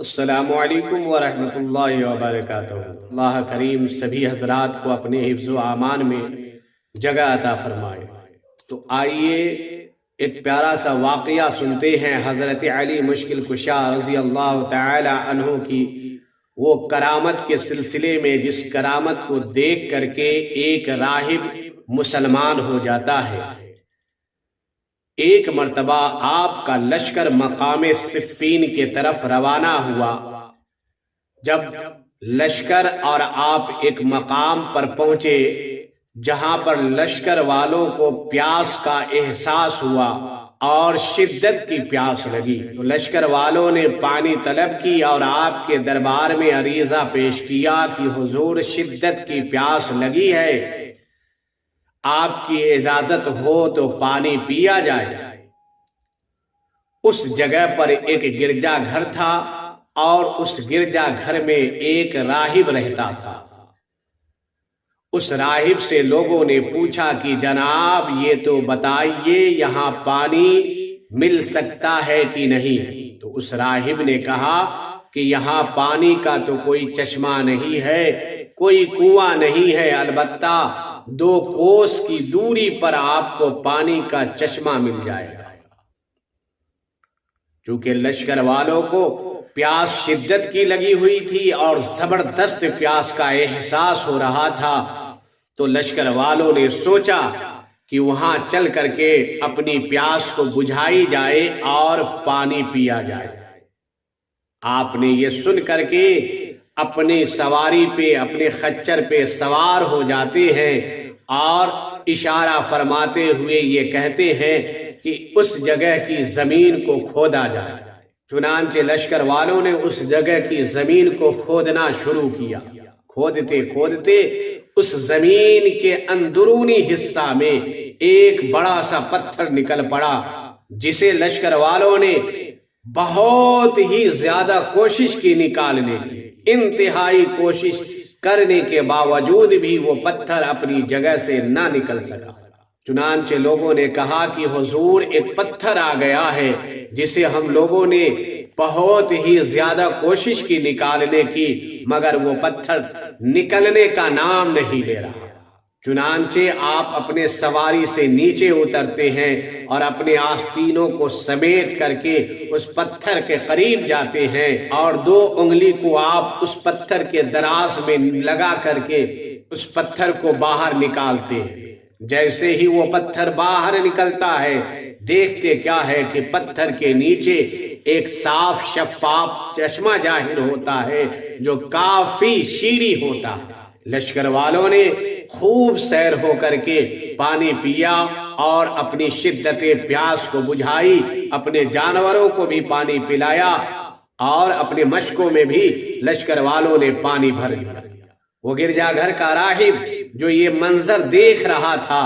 السلام علیکم ورحمۃ اللہ وبرکاتہ۔ اللہ کریم سبھی حضرات کو اپنے حفظ و امان میں جگہ عطا فرمائے۔ تو آئیے ایک پیارا سا واقعہ سنتے ہیں حضرت علی مشکل کشا رضی اللہ تعالی عنہ کی وہ کرامت کے سلسلے میں، جس کرامت کو دیکھ کر کے ایک راہب مسلمان ہو جاتا ہے۔ ایک مرتبہ آپ کا لشکر مقام صفین کے طرف روانہ ہوا۔ جب لشکر اور آپ ایک مقام پر پہنچے جہاں پر لشکر والوں کو پیاس کا احساس ہوا اور شدت کی پیاس لگی، تو لشکر والوں نے پانی طلب کی اور آپ کے دربار میں عریضہ پیش کیا کہ حضور شدت کی پیاس لگی ہے، آپ کی اجازت ہو تو پانی پیا جائے۔ اس جگہ پر ایک گرجا گھر تھا اور اس گرجا گھر میں ایک راہب رہتا تھا۔ اس راہب سے لوگوں نے پوچھا کہ جناب یہ تو بتائیے یہاں پانی مل سکتا ہے کہ نہیں؟ تو اس راہب نے کہا کہ یہاں پانی کا تو کوئی چشمہ نہیں ہے، کوئی کنواں نہیں ہے، البتہ 2 کوس کی دوری پر آپ کو پانی کا چشمہ مل جائے گا۔ چونکہ لشکر والوں کو پیاس شدت کی لگی ہوئی تھی اور زبردست پیاس کا احساس ہو رہا تھا، تو لشکر والوں نے سوچا کہ وہاں چل کر کے اپنی پیاس کو بجھائی جائے اور پانی پیا جائے۔ آپ نے یہ سن کر کے اپنی سواری پہ، اپنے خچر پہ سوار ہو جاتے ہیں اور اشارہ فرماتے ہوئے یہ کہتے ہیں کہ اس جگہ کی زمین کو کھودا جائے۔ چنانچہ لشکر والوں نے اس جگہ کی زمین کو کھودنا شروع کیا۔ کھودتے کھودتے اس زمین کے اندرونی حصہ میں ایک بڑا سا پتھر نکل پڑا، جسے لشکر والوں نے بہت ہی زیادہ کوشش کی نکالنے کی۔ انتہائی کوشش کرنے کے باوجود بھی وہ پتھر اپنی جگہ سے نہ نکل سکا۔ چنانچہ لوگوں نے کہا کہ حضور ایک پتھر آ گیا ہے جسے ہم لوگوں نے بہت ہی زیادہ کوشش کی نکالنے کی، مگر وہ پتھر نکلنے کا نام نہیں لے رہا۔ چنانچہ آپ اپنے سواری سے نیچے اترتے ہیں اور اپنے آستینوں کو سمیٹ کر کے اس پتھر کے قریب جاتے ہیں اور 2 انگلی کو آپ اس پتھر کے دراز میں لگا کر کے اس پتھر کو باہر نکالتے ہیں۔ جیسے ہی وہ پتھر باہر نکلتا ہے، دیکھتے کیا ہے کہ پتھر کے نیچے ایک صاف شفاف چشمہ ظاہر ہوتا ہے جو کافی شیریں ہوتا ہے۔ لشکر والوں نے خوب سیر ہو کر کے پانی پیا اور اپنی شدت پیاس کو بجھائی، اپنے جانوروں کو بھی پانی پلایا اور اپنے مشکوں میں بھی لشکر والوں نے پانی بھر لیا۔ وہ گرجا گھر کا راہب جو یہ منظر دیکھ رہا تھا،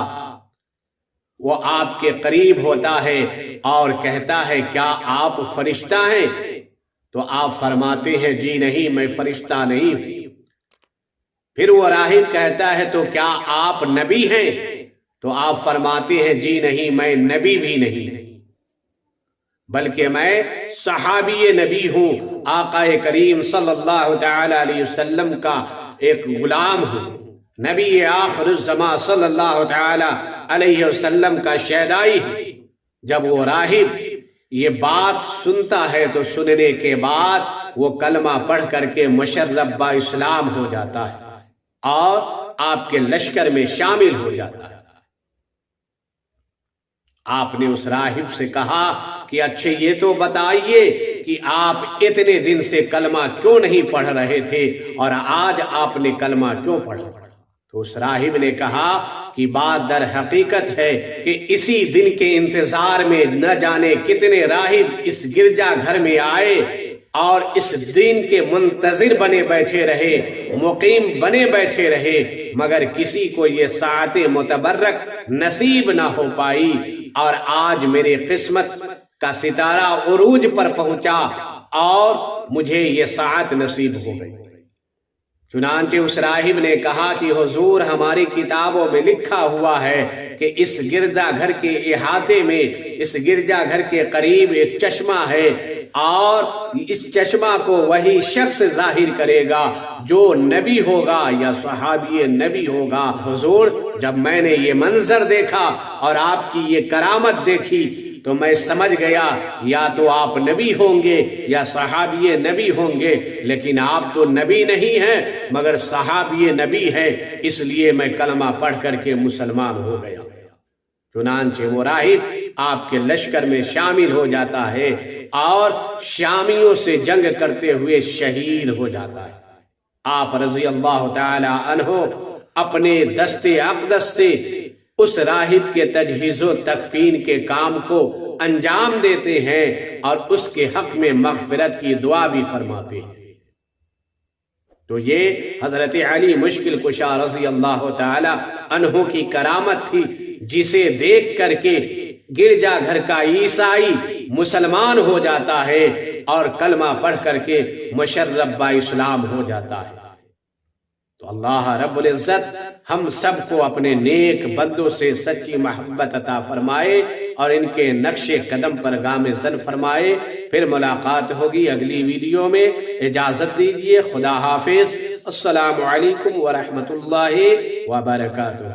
وہ آپ کے قریب ہوتا ہے اور کہتا ہے کیا آپ فرشتہ ہیں؟ تو آپ فرماتے ہیں جی نہیں، میں فرشتہ نہیں ہوں۔ پھر وہ راہب کہتا ہے تو کیا آپ نبی ہیں؟ تو آپ فرماتے ہیں جی نہیں، میں نبی بھی نہیں، بلکہ میں صحابی نبی ہوں، آقا کریم صلی اللہ تعالی علیہ وسلم کا ایک غلام ہوں، نبی آخر الزمان صلی اللہ تعالی علیہ وسلم کا شیدائی ہوں۔ جب وہ راہب یہ بات سنتا ہے تو سننے کے بعد وہ کلمہ پڑھ کر کے مشرب با اسلام ہو جاتا ہے اور آپ کے لشکر میں شامل ہو جاتا ہے۔ آپ نے اس راہب سے کہا کہ اچھے یہ تو بتائیے کہ آپ اتنے دن سے کلمہ کیوں نہیں پڑھ رہے تھے اور آج آپ نے کلمہ کیوں پڑھا؟ تو اس راہب نے کہا کہ بات در حقیقت ہے کہ اسی دن کے انتظار میں نہ جانے کتنے راہب اس گرجا گھر میں آئے اور اس دن کے منتظر بنے بیٹھے رہے، مقیم بنے بیٹھے رہے، مگر کسی کو یہ ساعت متبرک نصیب نہ ہو پائی، اور آج میرے قسمت کا ستارہ عروج پر پہنچا اور مجھے یہ ساعت نصیب ہو گئی۔ چنانچہ اس راہب نے کہا کہ حضور ہماری کتابوں میں لکھا ہوا ہے کہ اس گرجا گھر کے احاطے میں، اس گرجا گھر کے قریب ایک چشمہ ہے، اور اس چشمہ کو وہی شخص ظاہر کرے گا جو نبی ہوگا یا صحابی نبی ہوگا۔ حضور جب میں نے یہ منظر دیکھا اور آپ کی یہ کرامت دیکھی تو میں سمجھ گیا یا تو آپ نبی ہوں گے یا صحابی نبی ہوں گے، لیکن آپ تو نبی نہیں ہیں مگر صحابی نبی ہے، اس لیے میں کلمہ پڑھ کر کے مسلمان ہو گیا۔ چنانچہ وہ راہب آپ کے لشکر میں شامل ہو جاتا ہے اور شامیوں سے جنگ کرتے ہوئے شہید ہو جاتا ہے۔ آپ رضی اللہ تعالی عنہ اپنے دست اقدس سے اس راہب کے تجہیز و تکفین کے کام کو انجام دیتے ہیں اور اس کے حق میں مغفرت کی دعا بھی فرماتے ہیں۔ تو یہ حضرت علی مشکل کشا رضی اللہ تعالی عنہ کی کرامت تھی، جسے دیکھ کر کے گرجا گھر کا عیسائی مسلمان ہو جاتا ہے اور کلمہ پڑھ کر کے مشرب با اسلام ہو جاتا ہے۔ تو اللہ رب العزت ہم سب کو اپنے نیک بندوں سے سچی محبت عطا فرمائے اور ان کے نقش قدم پر گامزن فرمائے۔ پھر ملاقات ہوگی اگلی ویڈیو میں، اجازت دیجیے، خدا حافظ، السلام علیکم ورحمۃ اللہ وبرکاتہ۔